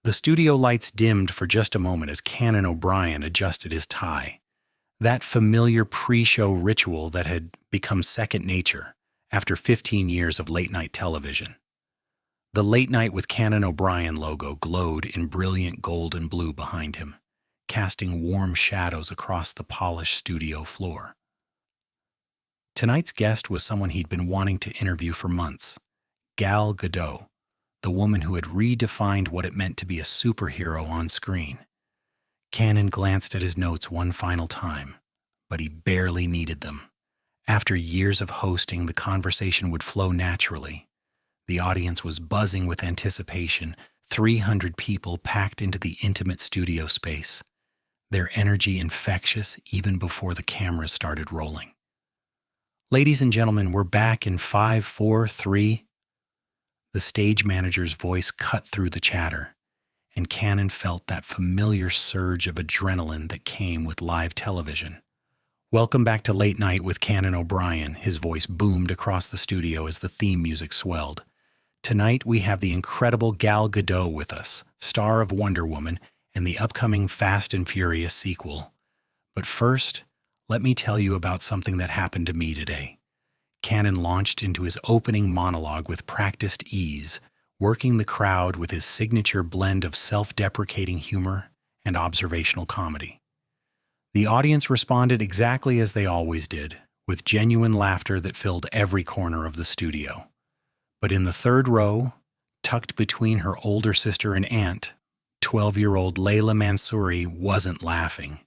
The studio lights dimmed for just a moment as Canon O'Brien adjusted his tie. That familiar pre-show ritual that had become second nature after 15 years of late-night television. The Late Night with Canon O'Brien logo glowed in brilliant gold and blue behind him, casting warm shadows across the polished studio floor. Tonight's guest was someone he'd been wanting to interview for months, Gal Gadot, the woman who had redefined what it meant to be a superhero on screen. Canon glanced at his notes one final time, but he barely needed them. After years of hosting, the conversation would flow naturally. The audience was buzzing with anticipation, 300 people packed into the intimate studio space, their energy infectious even before the cameras started rolling. Ladies and gentlemen, we're back in 5, 4, 3. The stage manager's voice cut through the chatter, and Canon felt that familiar surge of adrenaline that came with live television. Welcome back to Late Night with Canon O'Brien. His voice boomed across the studio as the theme music swelled. Tonight we have the incredible Gal Gadot with us, star of Wonder Woman and the upcoming Fast and Furious sequel. But first, let me tell you about something that happened to me today. Canon launched into his opening monologue with practiced ease, working the crowd with his signature blend of self-deprecating humor and observational comedy. The audience responded exactly as they always did, with genuine laughter that filled every corner of the studio. But in the third row, tucked between her older sister and aunt, 12-year-old Layla Mansouri wasn't laughing.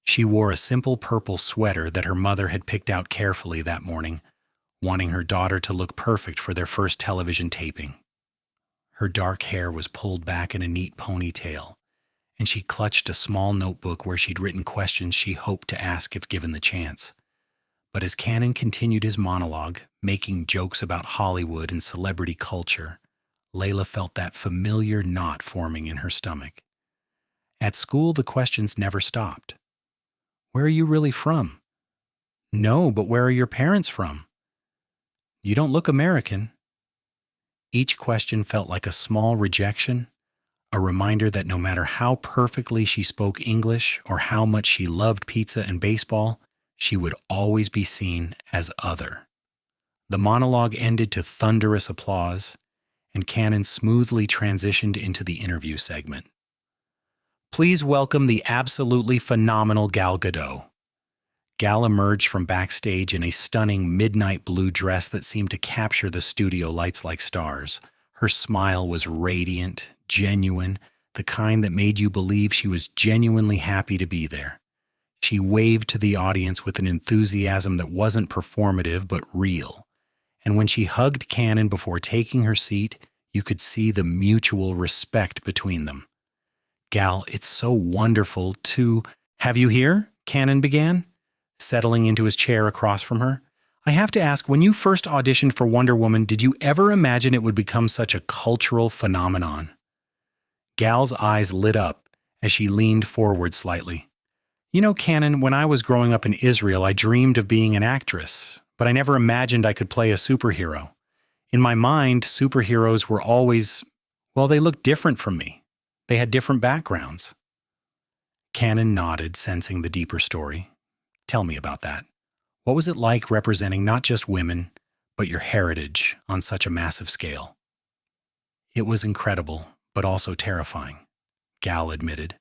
She wore a simple purple sweater that her mother had picked out carefully that morning, wanting her daughter to look perfect for their first television taping. Her dark hair was pulled back in a neat ponytail, and she clutched a small notebook where she'd written questions she hoped to ask if given the chance. But as Canon continued his monologue, making jokes about Hollywood and celebrity culture, Layla felt that familiar knot forming in her stomach. At school, the questions never stopped. Where are you really from? No, but where are your parents from? You don't look American. Each question felt like a small rejection, a reminder that no matter how perfectly she spoke English or how much she loved pizza and baseball, she would always be seen as other. The monologue ended to thunderous applause, and Canon smoothly transitioned into the interview segment. Please welcome the absolutely phenomenal Gal Gadot. Gal emerged from backstage in a stunning midnight blue dress that seemed to capture the studio lights like stars. Her smile was radiant, genuine, the kind that made you believe she was genuinely happy to be there. She waved to the audience with an enthusiasm that wasn't performative but real. And when she hugged Canon before taking her seat, you could see the mutual respect between them. Gal, it's so wonderful to have you here, Canon began, settling into his chair across from her. I have to ask, when you first auditioned for Wonder Woman, did you ever imagine it would become such a cultural phenomenon? Gal's eyes lit up as she leaned forward slightly. You know, Canon, when I was growing up in Israel, I dreamed of being an actress, but I never imagined I could play a superhero. In my mind, superheroes were always, well, they looked different from me. They had different backgrounds. Canon nodded, sensing the deeper story. Tell me about that. What was it like representing not just women, but your heritage on such a massive scale? It was incredible, but also terrifying, Gal admitted,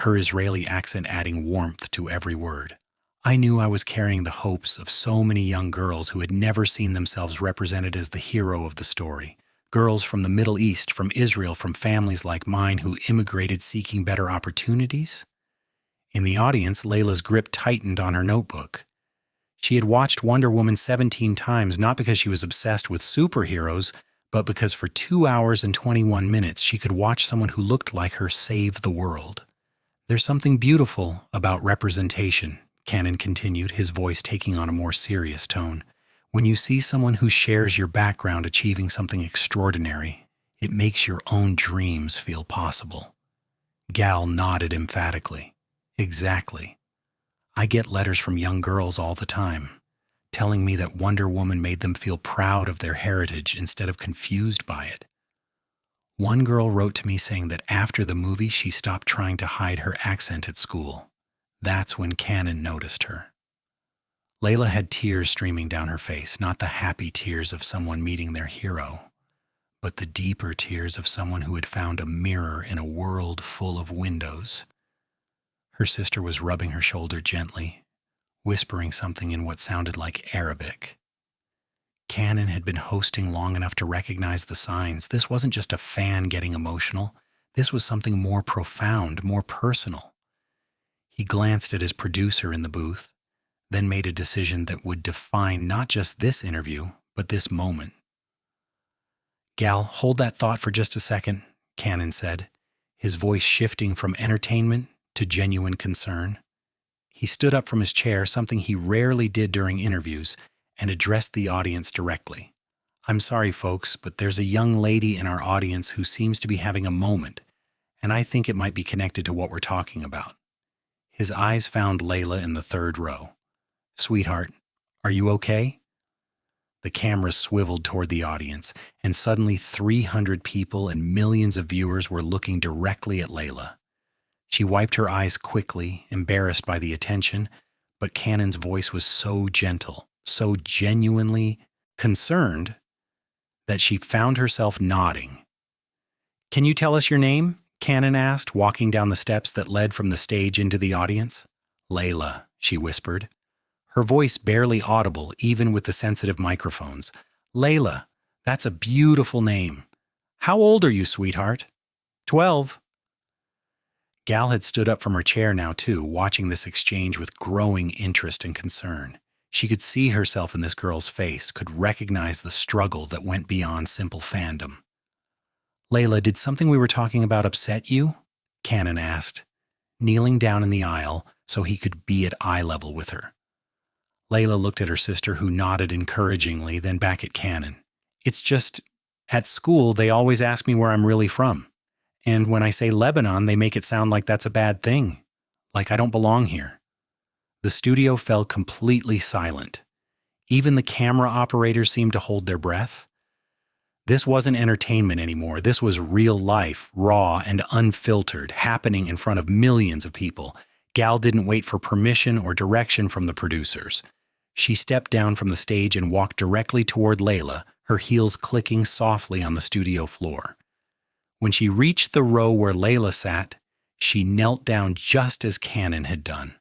her Israeli accent adding warmth to every word. I knew I was carrying the hopes of so many young girls who had never seen themselves represented as the hero of the story. Girls from the Middle East, from Israel, from families like mine who immigrated seeking better opportunities. In the audience, Layla's grip tightened on her notebook. She had watched Wonder Woman 17 times, not because she was obsessed with superheroes, but because for 2 hours and 21 minutes she could watch someone who looked like her save the world. There's something beautiful about representation, Canon continued, his voice taking on a more serious tone. When you see someone who shares your background achieving something extraordinary, it makes your own dreams feel possible. Gal nodded emphatically. Exactly. I get letters from young girls all the time, telling me that Wonder Woman made them feel proud of their heritage instead of confused by it. One girl wrote to me saying that after the movie, she stopped trying to hide her accent at school. That's when Canon noticed her. Layla had tears streaming down her face, not the happy tears of someone meeting their hero, but the deeper tears of someone who had found a mirror in a world full of windows. Her sister was rubbing her shoulder gently, whispering something in what sounded like Arabic. Canon had been hosting long enough to recognize the signs. This wasn't just a fan getting emotional. This was something more profound, more personal. He glanced at his producer in the booth, then made a decision that would define not just this interview, but this moment. "Gal, hold that thought for just a second," Canon said, his voice shifting from entertainment to genuine concern. He stood up from his chair, something he rarely did during interviews, and addressed the audience directly. "I'm sorry, folks, but there's a young lady in our audience who seems to be having a moment, and I think it might be connected to what we're talking about." His eyes found Layla in the third row. "Sweetheart, are you okay?" The camera swiveled toward the audience, and suddenly 300 people and millions of viewers were looking directly at Layla. She wiped her eyes quickly, embarrassed by the attention, but Canon's voice was so gentle, so genuinely concerned, that she found herself nodding. "Can you tell us your name?" Canon asked, walking down the steps that led from the stage into the audience. "Layla," she whispered, her voice barely audible even with the sensitive microphones. "Layla, that's a beautiful name. How old are you, sweetheart?" 12. Gal had stood up from her chair now, too, watching this exchange with growing interest and concern. She could see herself in this girl's face, could recognize the struggle that went beyond simple fandom. "Layla, did something we were talking about upset you?" Canon asked, kneeling down in the aisle so he could be at eye level with her. Layla looked at her sister, who nodded encouragingly, then back at Canon. "It's just, at school, they always ask me where I'm really from. And when I say Lebanon, they make it sound like that's a bad thing, like I don't belong here." The studio fell completely silent. Even the camera operators seemed to hold their breath. This wasn't entertainment anymore. This was real life, raw and unfiltered, happening in front of millions of people. Gal didn't wait for permission or direction from the producers. She stepped down from the stage and walked directly toward Layla, her heels clicking softly on the studio floor. When she reached the row where Layla sat, she knelt down just as Canon had done.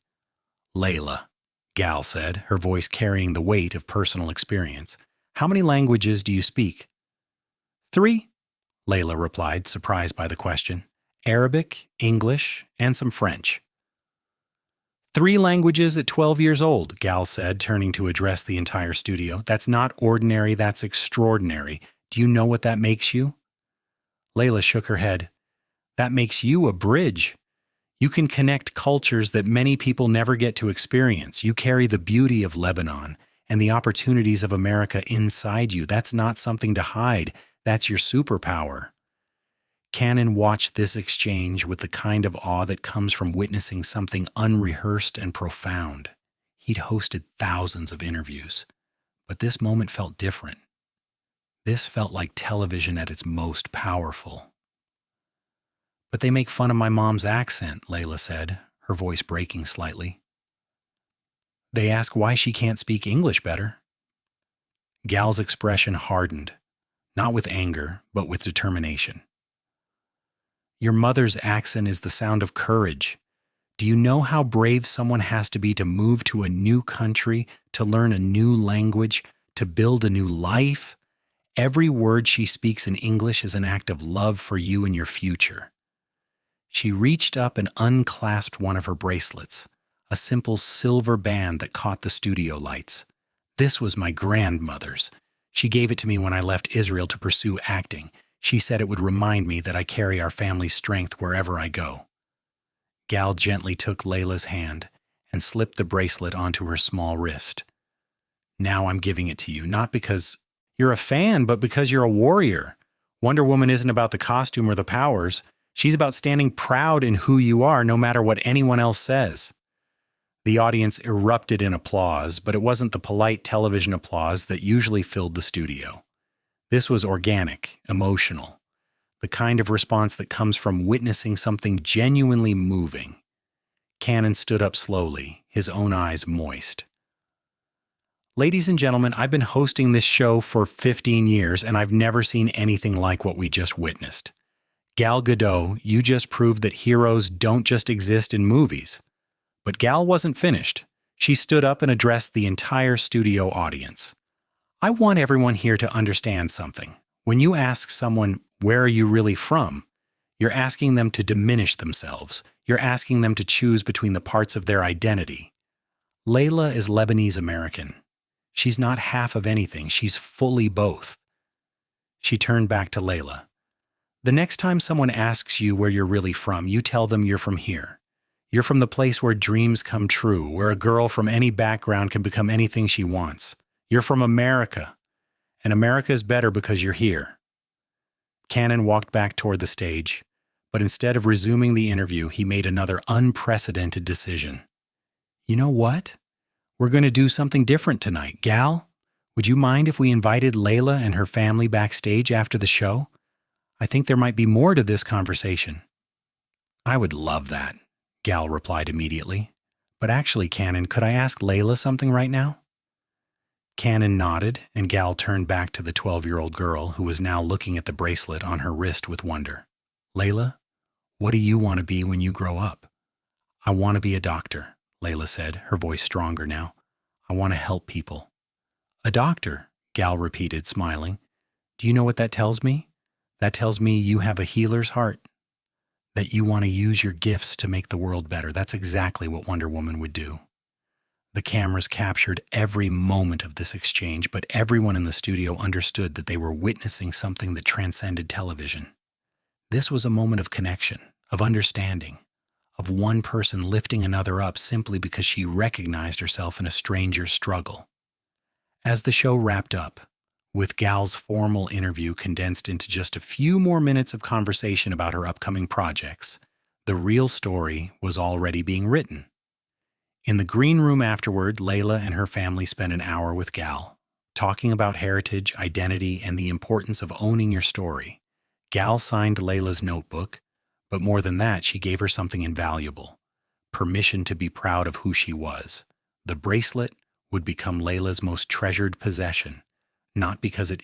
"Layla," Gal said, her voice carrying the weight of personal experience, "how many languages do you speak?" 3, Layla replied, surprised by the question. "Arabic, English, and some French." 3 languages at 12 years old, Gal said, turning to address the entire studio. "That's not ordinary, that's extraordinary. Do you know what that makes you?" Layla shook her head. "That makes you a bridge. You can connect cultures that many people never get to experience. You carry the beauty of Lebanon and the opportunities of America inside you. That's not something to hide. That's your superpower." Canon watched this exchange with the kind of awe that comes from witnessing something unrehearsed and profound. He'd hosted thousands of interviews, but this moment felt different. This felt like television at its most powerful. "But they make fun of my mom's accent," Layla said, her voice breaking slightly. "They ask why she can't speak English better." Gal's expression hardened, not with anger, but with determination. "Your mother's accent is the sound of courage. Do you know how brave someone has to be to move to a new country, to learn a new language, to build a new life? Every word she speaks in English is an act of love for you and your future." She reached up and unclasped one of her bracelets, a simple silver band that caught the studio lights. "This was my grandmother's. She gave it to me when I left Israel to pursue acting. She said it would remind me that I carry our family's strength wherever I go." Gal gently took Layla's hand and slipped the bracelet onto her small wrist. "Now I'm giving it to you, not because you're a fan, but because you're a warrior. Wonder Woman isn't about the costume or the powers. She's about standing proud in who you are, no matter what anyone else says." The audience erupted in applause, but it wasn't the polite television applause that usually filled the studio. This was organic, emotional. the kind of response that comes from witnessing something genuinely moving. Canon stood up slowly, his own eyes moist. Ladies and gentlemen, I've been hosting this show for 15 years, and I've never seen anything like what we just witnessed. Gal Gadot, you just proved that heroes don't just exist in movies. But Gal wasn't finished. She stood up and addressed the entire studio audience. I want everyone here to understand something. When you ask someone, "Where are you really from?" you're asking them to diminish themselves. You're asking them to choose between the parts of their identity. Layla is Lebanese American. She's not half of anything. She's fully both. She turned back to Layla. The next time someone asks you where you're really from, you tell them you're from here. You're from the place where dreams come true, where a girl from any background can become anything she wants. You're from America, and America is better because you're here. Canon walked back toward the stage, but instead of resuming the interview, he made another unprecedented decision. You know what? We're going to do something different tonight. Gal, would you mind if we invited Layla and her family backstage after the show? I think there might be more to this conversation. I would love that, Gal replied immediately. But actually, Canon, could I ask Layla something right now? Canon nodded, and Gal turned back to the 12-year-old girl who was now looking at the bracelet on her wrist with wonder. Layla, what do you want to be when you grow up? I want to be a doctor, Layla said, her voice stronger now. I want to help people. A doctor, Gal repeated, smiling. Do you know what that tells me? That tells me you have a healer's heart, that you want to use your gifts to make the world better. That's exactly what Wonder Woman would do. The cameras captured every moment of this exchange, but everyone in the studio understood that they were witnessing something that transcended television. This was a moment of connection, of understanding, of one person lifting another up simply because she recognized herself in a stranger's struggle. As the show wrapped up, with Gal's formal interview condensed into just a few more minutes of conversation about her upcoming projects, the real story was already being written. In the green room afterward, Layla and her family spent an hour with Gal, talking about heritage, identity, and the importance of owning your story. Gal signed Layla's notebook, but more than that, she gave her something invaluable: permission to be proud of who she was. The bracelet would become Layla's most treasured possession, not because it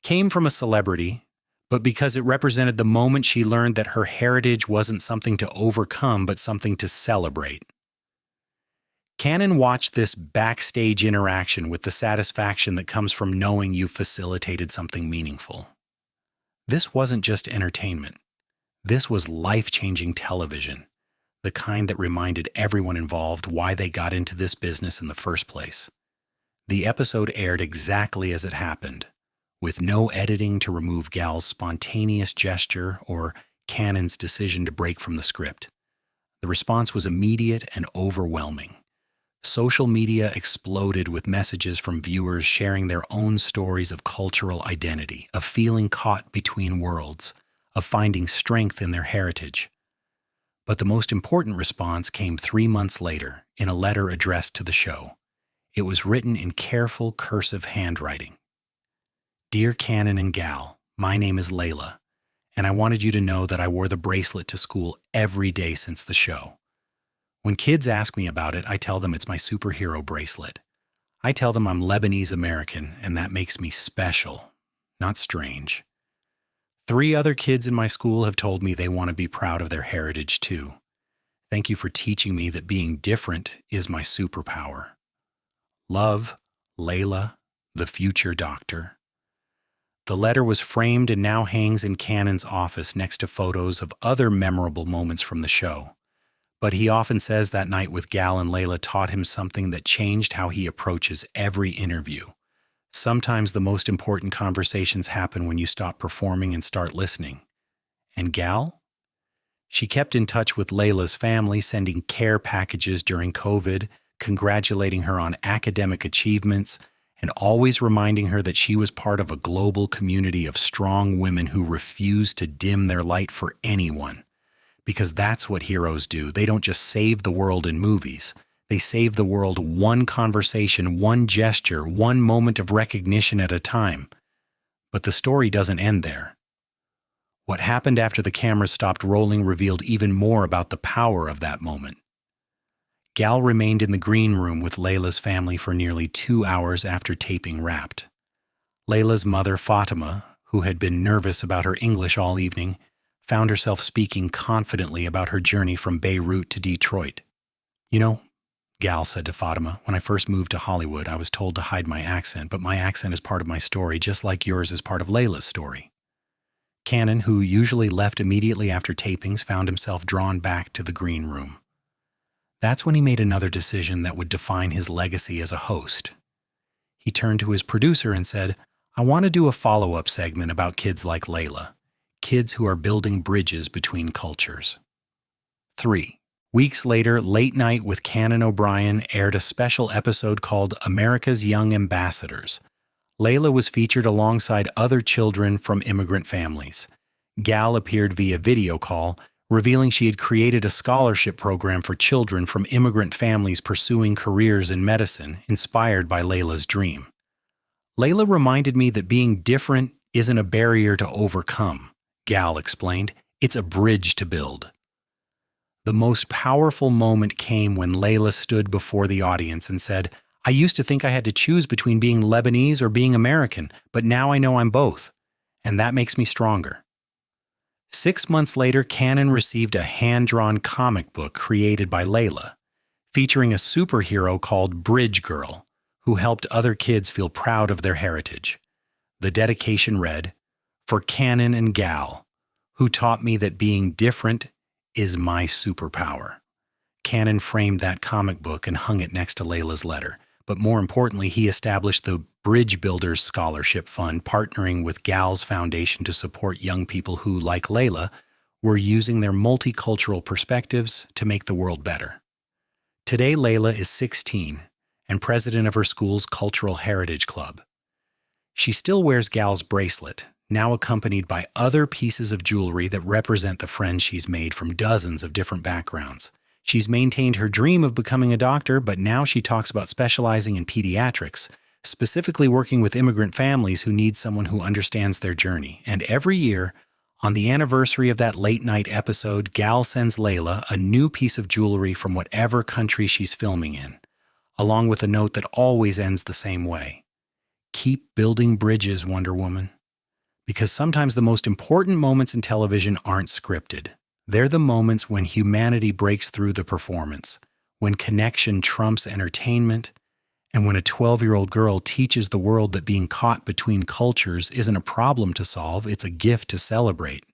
came from a celebrity, but because it represented the moment she learned that her heritage wasn't something to overcome, but something to celebrate. Canon watched this backstage interaction with the satisfaction that comes from knowing you facilitated something meaningful. This wasn't just entertainment. This was life-changing television, the kind that reminded everyone involved why they got into this business in the first place. The episode aired exactly as it happened, with no editing to remove Gal's spontaneous gesture or Canon's decision to break from the script. The response was immediate and overwhelming. Social media exploded with messages from viewers sharing their own stories of cultural identity, of feeling caught between worlds, of finding strength in their heritage. But the most important response came 3 months later in a letter addressed to the show. It was written in careful cursive handwriting. Dear Canon and Gal, my name is Layla, and I wanted you to know that I wore the bracelet to school every day since the show. When kids ask me about it, I tell them it's my superhero bracelet. I tell them I'm Lebanese American, and that makes me special, not strange. 3 other kids in my school have told me they want to be proud of their heritage too. Thank you for teaching me that being different is my superpower. Love, Layla, the future doctor. The letter was framed and now hangs in Canon's office next to photos of other memorable moments from the show. But he often says that night with Gal and Layla taught him something that changed how he approaches every interview. Sometimes the most important conversations happen when you stop performing and start listening. And Gal? She kept in touch with Layla's family, sending care packages during COVID, congratulating her on academic achievements, and always reminding her that she was part of a global community of strong women who refused to dim their light for anyone. Because that's what heroes do. They don't just save the world in movies. They save the world one conversation, one gesture, one moment of recognition at a time. But the story doesn't end there. What happened after the camera stopped rolling revealed even more about the power of that moment. Gal remained in the green room with Layla's family for nearly 2 hours after taping wrapped. Layla's mother, Fatima, who had been nervous about her English all evening, found herself speaking confidently about her journey from Beirut to Detroit. "You know," Gal said to Fatima, "when I first moved to Hollywood, I was told to hide my accent, but my accent is part of my story, just like yours is part of Layla's story." Canon, who usually left immediately after tapings, found himself drawn back to the green room. That's when he made another decision that would define his legacy as a host. He turned to his producer and said, "I want to do a follow-up segment about kids like Layla, kids who are building bridges between cultures." 3. Weeks later, Late Night with Canon O'Brien aired a special episode called America's Young Ambassadors. Layla was featured alongside other children from immigrant families. Gal appeared via video call, revealing she had created a scholarship program for children from immigrant families pursuing careers in medicine, inspired by Layla's dream. "Layla reminded me that being different isn't a barrier to overcome," Gal explained. "It's a bridge to build." The most powerful moment came when Layla stood before the audience and said, "I used to think I had to choose between being Lebanese or being American, but now I know I'm both, and that makes me stronger." 6 months later, Canon received a hand-drawn comic book created by Layla, featuring a superhero called Bridge Girl, who helped other kids feel proud of their heritage. The dedication read, "For Canon and Gal, who taught me that being different is my superpower." Canon framed that comic book and hung it next to Layla's letter. But more importantly, he established the Bridge Builders Scholarship Fund, partnering with Gal's foundation to support young people who, like Layla, were using their multicultural perspectives to make the world better. Today, Layla is 16 and president of her school's Cultural Heritage Club. She still wears Gal's bracelet, now accompanied by other pieces of jewelry that represent the friends she's made from dozens of different backgrounds. She's maintained her dream of becoming a doctor, but now she talks about specializing in pediatrics, specifically working with immigrant families who need someone who understands their journey. And every year, on the anniversary of that Late Night episode, Gal sends Layla a new piece of jewelry from whatever country she's filming in, along with a note that always ends the same way. "Keep building bridges, Wonder Woman." Because sometimes the most important moments in television aren't scripted. They're the moments when humanity breaks through the performance, when connection trumps entertainment, and when a 12-year-old girl teaches the world that being caught between cultures isn't a problem to solve, it's a gift to celebrate.